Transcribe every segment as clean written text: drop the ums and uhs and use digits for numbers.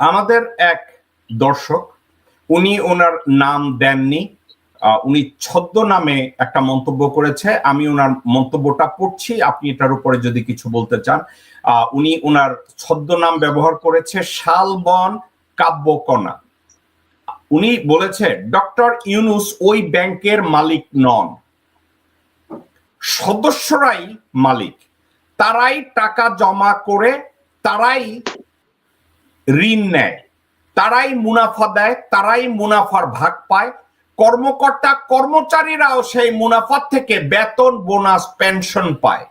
আমাদের এক দর্শক, উনি ওনার নাম দেননি, উনি ছদ্মনামে একটা মন্তব্য করেছে। আমি ওনার মন্তব্যটা পড়ছি, আপনি এটার উপরে যদি কিছু বলতে চান। উনি ওনার ছদ্মনাম ব্যবহার করেছে শালবন কাব্যকণা। উনি বলেছে ডক্টর ইউনূস ওই ব্যাংকের মালিক নন, সদস্যরাই মালিক, তারাই টাকা জমা করে, তারাই ঋণ নেয়, তারাই মুনাফা দেয়, তারাই মুনাফার ভাগ পায়। কর্মকর্তা কর্মচারীরাও সেই মুনাফার থেকে বেতন, বোনাস, পেনশন পায়।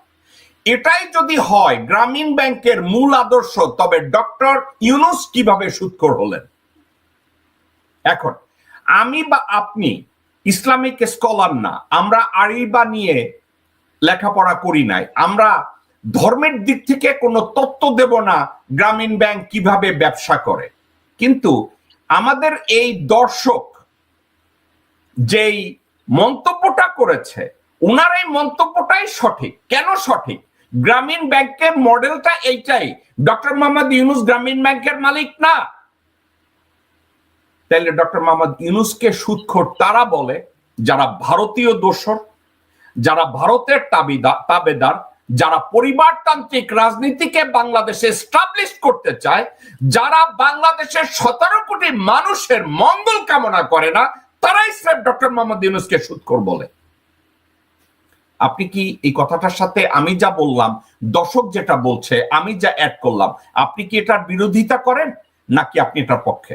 এটাই যদি হয় গ্রামীণ ব্যাংকের মূল আদর্শ, তবে ডক্টর ইউনূস কিভাবে সুদখোর হলেন? এখন আমি বা আপনি ইসলামিক স্কলার না, আমরা আরিবা নিয়ে লেখাপড়া করি নাই, আমরা ধর্মের দিক থেকে কোনো তত্ত্ব দেব না গ্রামীণ ব্যাংক কিভাবে ব্যবসা করে। কিন্তু আমাদের এই দর্শক যেই মন্তব্যটা করেছে, উনার এই মন্তব্যটাই সঠিক। কেন সঠিক? গ্রামীণ ব্যাংকের মডেলটা এইটাই। ডক্টর মোহাম্মদ ইউনূস গ্রামীণ ব্যাংকের মালিক না। তাইলে ডক্টর মোহাম্মদ ইউনূসকে সুদখোর তারা বলে যারা ভারতীয় দোসর, যারা ভারতের তাবেদার, যারা পরিবারতান্ত্রিক রাজনীতিকে বাংলাদেশে এস্টাবলিশ করতে চায়, যারা বাংলাদেশের 17 কোটি মানুষের মঙ্গল কামনা করে না, তারাই স্রেফ ডক্টর মোহাম্মদ ইউনূসকে সুদখোর বলে। আপনি কি এই কথাটার সাথে আমি যা বললাম, দর্শক যেটা বলছে, আমি যা অ্যাড করলাম, আপনি কি এটার বিরোধিতা করেন নাকি আপনি এটার পক্ষে?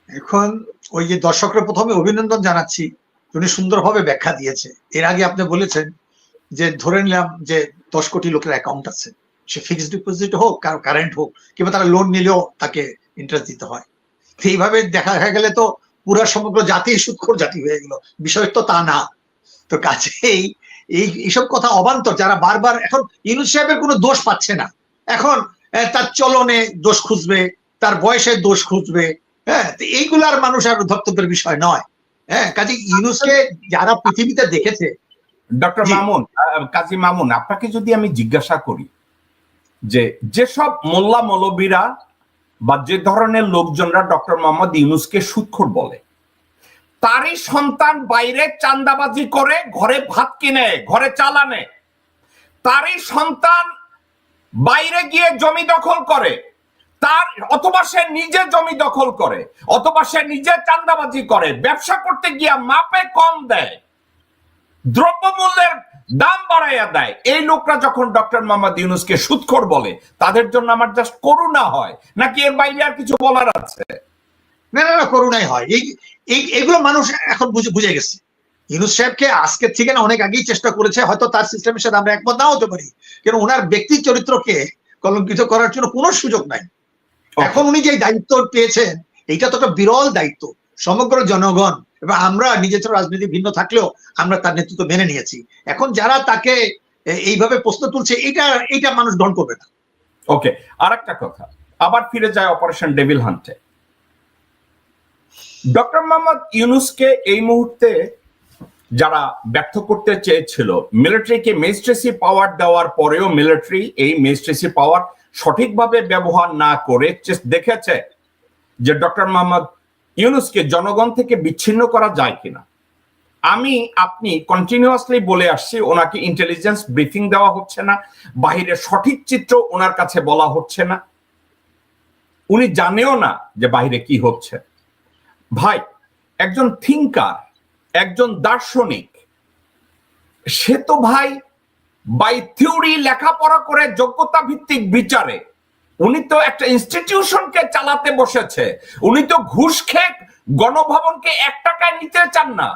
এখন ওই যে দর্শকরা প্রথমে অভিনন্দন জানাচ্ছি, উনি সুন্দরভাবে ব্যাখ্যা দিয়েছে। এর আগে আপনি বলেছেন যে ধরে নিলাম যে 10 কোটি লোকের অ্যাকাউন্ট আছে, সে ফিক্সড ডিপোজিট হোক, কারেন্ট হোক, কিংবা তারা লোন নিলেও তাকে ইন্টারেস্ট দিতে হয়। এইভাবে দেখা গেলে তো পুরো সমগ্র জাতি সুদখোর জাতি হয়ে গেল। বিষয় তো তা না। তো কাজেই এইসব কথা অবান্তর, যারা বারবার এখন ইউনূস সাহেবের কোনো দোষ পাচ্ছে না, এখন তার চলনে দোষ খুঁজবে, তার বয়সে দোষ খুঁজবে। হ্যাঁ, এইগুলার মানুষ আর ধর্তব্যের বিষয় নয়। হ্যাঁ, কাজে ইউনূসকে যারা পৃথিবীতে দেখেছে। ডক্টর মামুন, কাজী মামুন, আপনাকে যদি আমি জিজ্ঞাসা করি যে যেসব মোল্লা মৌলবীরা বা যে ধরনের লোকজনরা ডক্টর মোহাম্মদ ইউনূসকে সুদখোর বলে, তারই সন্তান বাইরে চাঁদাবাজি করে ঘরে ভাত কিনে, ঘরে চাল আনে, তারই সন্তান বাইরে গিয়ে জমি দখল করে, তার অথবা সে নিজে জমি দখল করে, অথবা সে নিজে চাঁদাবাজি করে, ব্যবসা করতে গিয়া মাপে কম দেয়, দ্রব্যমূল্যের দাম বাড়াইয়া দেয়। এই লোকরা যখন ডক্টর মোহাম্মদ ইউনূসকে সুদখোর বলে, তাদের জন্য আমার জাস্ট করুণা হয়, নাকি এর বাইরে আর কিছু বলার আছে? না না না, করুণাই হয়। এগুলো মানুষ এখন বুঝে গেছে। ইউনূস সাহেবকে আজকের থেকে না, অনেক আগেই চেষ্টা করেছে, হয়তো তার সিস্টেমের সাথে আমরা একমত নাও হতে পারি, কিন্তু ওনার ব্যক্তি চরিত্রকে কলঙ্কিত করার জন্য কোনো সুযোগ নাই। এখন উনি যে দায়িত্ব পেয়েছেন, এইটা তো একটা বিরল দায়িত্ব। সমগ্র জনগণ এবং আমরা নিজেদের রাজনীতি ভিন্ন থাকলেও আমরা তার নেতৃত্ব মেনে নিয়েছি। এখন যারা তাকে এইভাবে প্রশ্ন তুলছে, এইটা মানুষ গ্রহণ করবে না। ওকে, আর একটা কথা, আবার ফিরে যায় অপারেশন ডেভিল হান্টে। ডক্টর মোহাম্মদ ইউনূসকে এই মুহূর্তে যারা ব্যর্থ করতে চেয়েছিল, মিলিটারিকে ম্যাজিস্ট্রেসি পাওয়ার দেওয়ার পরেও মিলিটারি এই ম্যাজিস্ট্রেসি পাওয়ার সঠিকভাবে ব্যবহার না করে দেখেছে যে ডক্টর মোহাম্মদ ইউনূসকে জনগণ থেকে বিচ্ছিন্ন করা যায় কিনা। আমি আপনি কন্টিনিউয়াসলি বলে আসছি, ওনাকে ইন্টেলিজেন্স ব্রিফিং দেওয়া হচ্ছে না, বাহিরের সঠিক চিত্র ওনার কাছে বলা হচ্ছে না, উনি জানেও না যে বাহিরে কি হচ্ছে। ভাই, একজন থিঙ্কার, একজন দার্শনিক, সে তো ভাই বাই থিওরি লেখাপড়া করে যোগ্যতা ভিত্তিক বিচারে, উনি তো একটা ইনস্টিটিউশনকে চালাতে বসেছে। উনি তো ঘুষ খেয়ে গণভবনকে 1 টাকায় নিতে চান না।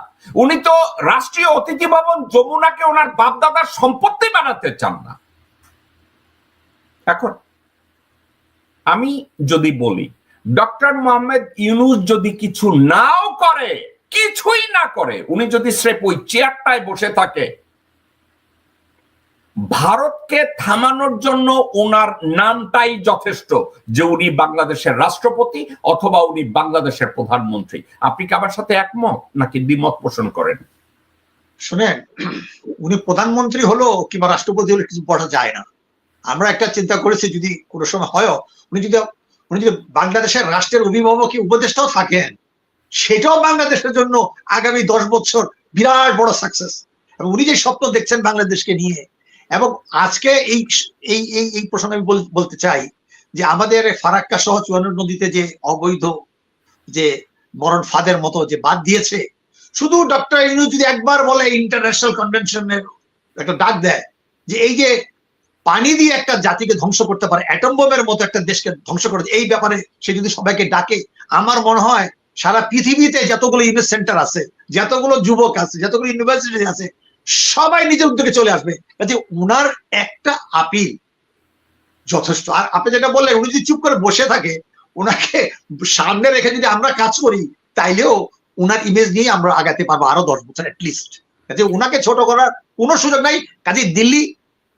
উনি তো রাষ্ট্রীয় অতিথি ভবন যমুনাকে ওনার বাপদাদার সম্পত্তি বানাতে চান না। এখন আমি যদি বলি, ডক্টর মোহাম্মদ ইউনূস যদি কিছু নাও করে, কিছুই না করে, উনি যদি স্রেফ ওই চেয়ারটায় বসে থাকে, ভারতকে থামানোর জন্য ওনার নামটাই যথেষ্ট, যে উনি বাংলাদেশের রাষ্ট্রপতি অথবা উনি বাংলাদেশের প্রধানমন্ত্রী। আপনি কি আমার সাথে একমত নাকি দ্বিমত পোষণ করেন? শুনেন, উনি প্রধানমন্ত্রী হলো কিংবা রাষ্ট্রপতি হলে কিছু বলা যায় না। আমরা একটা চিন্তা করেছি, যদি কোনো সময় হয় উনি যদি উনি যদি বাংলাদেশের রাষ্ট্রের অভিভাবক উপদেষ্টাও থাকেন, সেটাও বাংলাদেশের জন্য আগামী 10 বছর বিরাট বড় সাকসেস। এবং উনি যে স্বপ্ন দেখছেন বাংলাদেশকে নিয়ে, এবং আজকে এই এই এই এই প্রসঙ্গে আমি বলতে চাই যে আমাদের ফারাক্কা সহ চুয়ান্ন নদীতে যে অবৈধ যে মরণ ফাঁদের মতো যে বাদ দিয়েছে, শুধু ডক্টর ইউনূস যদি একবার বলে ইন্টারন্যাশনাল কনভেনশনের একটা ডাক দেয় যে এই যে পানি দিয়ে একটা জাতিকে ধ্বংস করতে পারে, অ্যাটম বোমের মতো একটা দেশকে ধ্বংস করে, এই ব্যাপারে সে যদি সবাইকে ডাকে, আমার মনে হয় সারা পৃথিবীতে যতগুলো ইউনিট সেন্টার আছে, যতগুলো যুবক আছে, যতগুলো ইউনিভার্সিটি আছে, সবাই নিজের উদ্যোগে চলে আসবে। কাজে উনার একটা আপিল যথেষ্ট। আর আপনি যেটা বললেন, উনি যদি চুপ করে বসে থাকে, ওনাকে সামনে রেখে যদি আমরা কাজ করি, তাইলেও উনার ইমেজ নিয়ে আমরা আগাতে পারবো আরো 10 বছর অ্যাটলিস্ট। কাজে উনাকে ছোট করার কোনো সুযোগ নাই। কাজে দিল্লি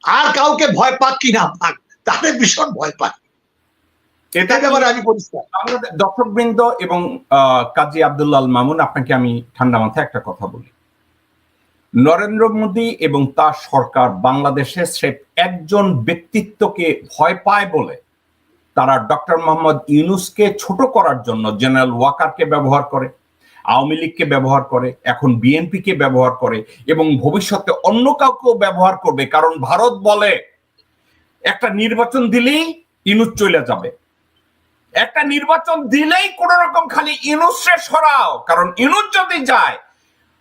আর কাউকে ভয় পাক কি না পাক, তাদের ভীষণ ভয় পায়, এটা ব্যাপারে আমি পরিষ্কার। আমাদের দর্শকবৃন্দ এবং কাজী আব্দুল্লাহ আল মামুন, আপনাকে আমি ঠান্ডা মাথায় একটা কথা বলি। নরেন্দ্র মোদী এবং তার সরকার বাংলাদেশে স্রেফ একজন ব্যক্তিত্বকে ভয় পায় বলে তারা ডক্টর মোহাম্মদ ইউনূসকে ছোট করার জন্য জেনারেল ওয়াকারকে ব্যবহার করে, আওয়ামী লীগকে ব্যবহার করে, এখন বিএনপিকে ব্যবহার করে এবং ভবিষ্যতে অন্য কাউকেও ব্যবহার করবে। কারণ ভারত বলে একটা নির্বাচন দিলেই ইউনূস চলে যাবে, একটা নির্বাচন দিলেই কোন রকম খালি ইউনূসকে সরাও, কারণ ইউনূস যদি যায়,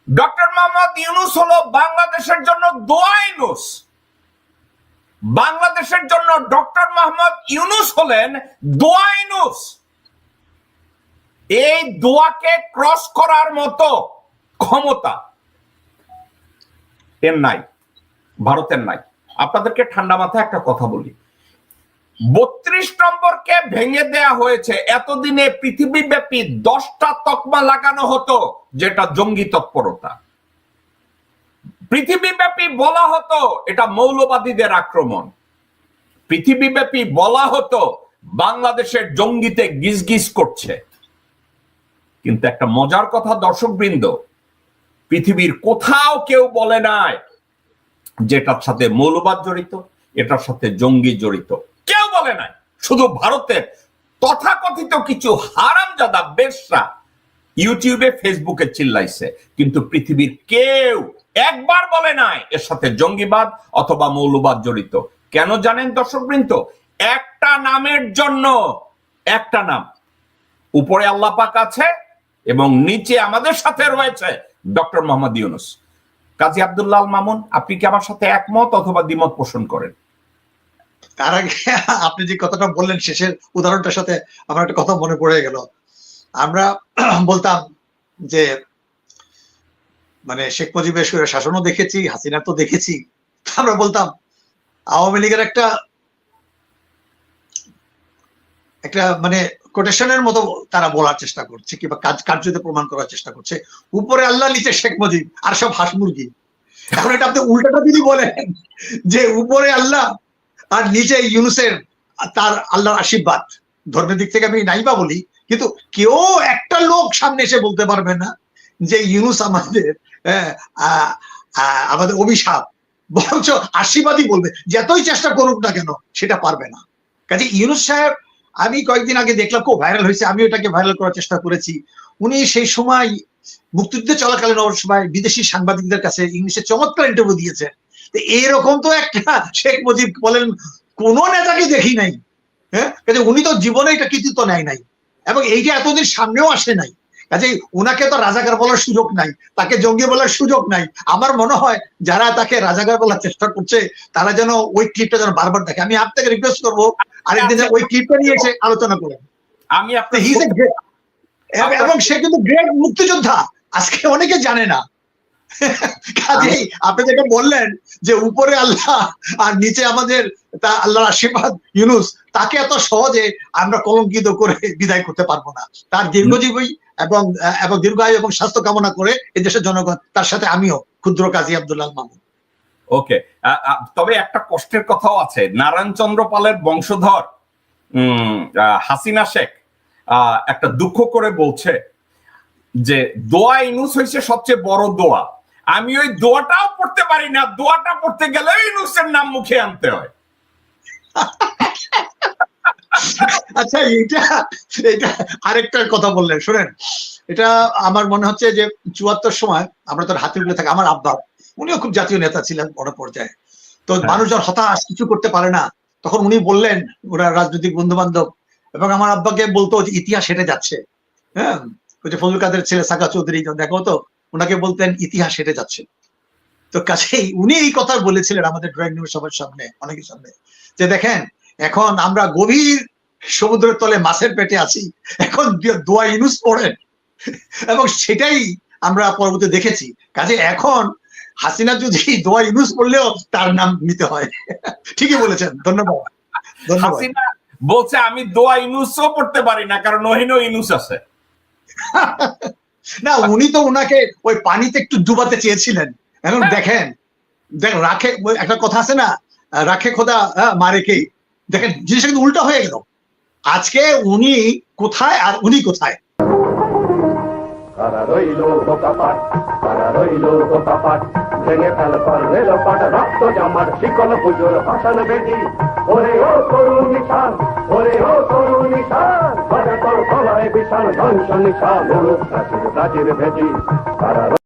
ডক্টর মোহাম্মদ ইউনূস হলো বাংলাদেশের জন্য দোয়া ইউনূস। বাংলাদেশের জন্য ডক্টর মোহাম্মদ ইউনূস হলেন দোয়া ইউনূস। এই দোয়াকে ক্রস করার মতো ক্ষমতা এর নাই, ভারতের নাই। আপনাদেরকে ঠান্ডা মাথায় একটা কথা বলি, 32 নম্বরকে ভেঙে দেয়া হয়েছে। এতদিনে পৃথিবীব্যাপী 10টা তকমা লাগানো হতো, যেটা জঙ্গি তৎপরতা। পৃথিবীব্যাপী বলা হতো এটা মৌলবাদীদের আক্রমণ। পৃথিবীব্যাপী বলা হতো বাংলাদেশের জঙ্গিতে গিজগিজ করছে। কিন্তু একটা মজার কথা দর্শকবৃন্দ, পৃথিবীর কোথাও কেউ বলে নাই যেটার সাথে মৌলবাদ জড়িত, এটার সাথে জঙ্গি জড়িত, কেউ বলে নাই। শুধু ভারতের তথাকথিত কিছু হারামজাদা বেশরা ইউটিউবে ফেসবুকে চিল্লাইছে, কিন্তু পৃথিবীর কেউ একবার বলে নাই এর সাথে জঙ্গিবাদ অথবা মৌলবাদ জড়িত। কেন জানেন দর্শকবৃন্দ? একটা নামের জন্য, একটা নাম, উপরে আল্লাহ পাক আছে এবং নিচে আমাদের সাথে রয়েছে ডক্টর মোহাম্মদ ইউনূস। কাজী আব্দুল্লাহ আল মামুন, আপনি কি আমার সাথে একমত অথবা দ্বিমত পোষণ করেন? তার আগে আপনি যে কথাটা বললেন শেষের উদাহরণটার সাথে আমার একটা কথা মনে পড়ে গেল। আমরা বলতাম যে মানে শেখ মুজিবের শাসনও দেখেছি, হাসিনা তো দেখেছি, আমরা বলতাম আওয়ামী লীগের একটা মানে কোটেশনের মতো তারা বলার চেষ্টা করছে কিংবা কার্যতে প্রমাণ করার চেষ্টা করছে, উপরে আল্লাহ নিচে শেখ মুজিব আর সব হাঁস মুরগি। এখন এটা আপনি উল্টাটা যদি বলেন যে উপরে আল্লাহ আর নিচে ইউনূসের তার আল্লাহর আশীর্বাদ, ধর্মের দিক থেকে আমি নাইবা বলি, কিন্তু কেউ একটা লোক সামনে এসে বলতে পারবে না যে ইউনূস আমাদের আমাদের অভিশাপ, বরঞ্চ আশীর্বাদই বলবে। যতই চেষ্টা করুক না কেন সেটা পারবে না। কাজে ইউনূস সাহেব, আমি কয়েকদিন আগে দেখলাম খুব ভাইরাল হয়েছে, আমি ওটাকে ভাইরাল করার চেষ্টা করেছি। উনি সেই সময় মুক্তিযুদ্ধ চলাকালীন সময় বিদেশি সাংবাদিকদের কাছে ইংলিশে চমৎকার ইন্টারভিউ দিয়েছেন। এরকম তো একটা শেখ মুজিব বলেন কোন নেতাকে দেখি নাই। হ্যাঁ, উনি তো জীবনে এটা কৃতিত্ব নেয় নাই এবং এইটা এতদিন সামনেও আসে নাই। কাজে উনাকে তো রাজাকার বলার সুযোগ নাই, তাকে জঙ্গি বলার সুযোগ নাই। আমার মনে হয় যারা তাকে রাজাকার বলার চেষ্টা করছে তারা যেন ওই ক্লিপটা যেন বারবার দেখে। আমি আপনাকে রিকোয়েস্ট করবো আরেকদিন ওই ক্লিপটা নিয়ে এসে আলোচনা করেন। আমি এবং সে কিন্তু গ্রেট মুক্তিযোদ্ধা, আজকে অনেকে জানে না। কাজেই আপনি যেটা বললেন যে উপরে আল্লাহ আর নিচে আমাদের আল্লাহর আশীর্বাদ ইউনূস, তাকে এত সহজে আমরা কলঙ্কিত করে বিদায় করতে পারবো না। তার দীর্ঘজীবী এবং দীর্ঘায়ু এবং স্বাস্থ্য কামনা করে এই দেশের জনগণ, তার সাথে আমিও, ক্ষুদ্র কাজী আব্দুল্লাহ আল মামুন। ওকে, তবে একটা কষ্টের কথাও আছে। নারায়ণ চন্দ্র পালের বংশধর হাসিনা শেখ একটা দুঃখ করে বলছে যে দোয়া ইউনূস হয়েছে সবচেয়ে বড় দোয়া। আমি ওই দোয়াটাও পড়তে পারি না, দোয়াটা পড়তে গেলে ইউনূসের নাম মুখে আনতে হয়। আচ্ছা, এটা এটা আরেকটা কথা বললেন, শোনেন। এটা আমার মনে হচ্ছে যে 74 সময় আমরা তো হাতিগুলো থাকি, আমার আব্বা উনিও খুব জাতীয় নেতা ছিলেন বড় পর্যায়ে। তো মানুষ যখন হতাশ, কিছু করতে পারে না, তখন উনি বললেন, ওরা রাজনৈতিক বন্ধু বান্ধব এবং আমার আব্বাকে বলতো যে ইতিহাস হেঁটে যাচ্ছে। হ্যাঁ, ওই যে ফজল কাদের ছেলে সাকা চৌধুরী দেখো তো, ওনাকে বলতেন ইতিহাস হেঁটে যাচ্ছে। তো কাছেই উনি এই কথা বলেছিলেন আমাদের ড্রয়িং রুমের সবার সামনে, অনেকের সামনে, যে দেখেন এখন আমরা গভীর সমুদ্রের তলে মাছের পেটে আছি, এখন দোয়া ইউনুস পড়েন, এবং সেটাই আমরা পরবর্তী দেখেছি। কাজে এখন হাসিনা যদি দোয়া ইউনুস পড়লেও তার নাম নিতে হয়। ঠিকই বলেছেন, ধন্যবাদ ধন্যবাদ। হাসিনা বলছে আমি দোয়া ইউনুসও পড়তে পারি না, কারণ ওহিনও ইউনুস আছে। না, উনি তো ওনাকে ওই পানিতে একটু ডুবাতে চেয়েছিলেন। এখন দেখেন, দেখ রাখে, একটা কথা আছে না, রাখে খোদা মারে কে। দেখেন জিনিসটা কিন্তু উল্টা হয়ে গেল। আজকে উনি কোথায় আর উনি কোথায়। কারা রইল বোকাপাট, কারা রইল বোকাপাট, ভেঙে ফেল কর রেলপাট, রক্ত জামার শিকল পুজোর ভাষণ বেদি। ওরে ও তরুণ নিশান, ওরে ও তরুণ নিশান, বাজা তোর গলায় বিশাল ধ্বংস নিশান, প্রাচীর প্রাচীর ভেদি। কারা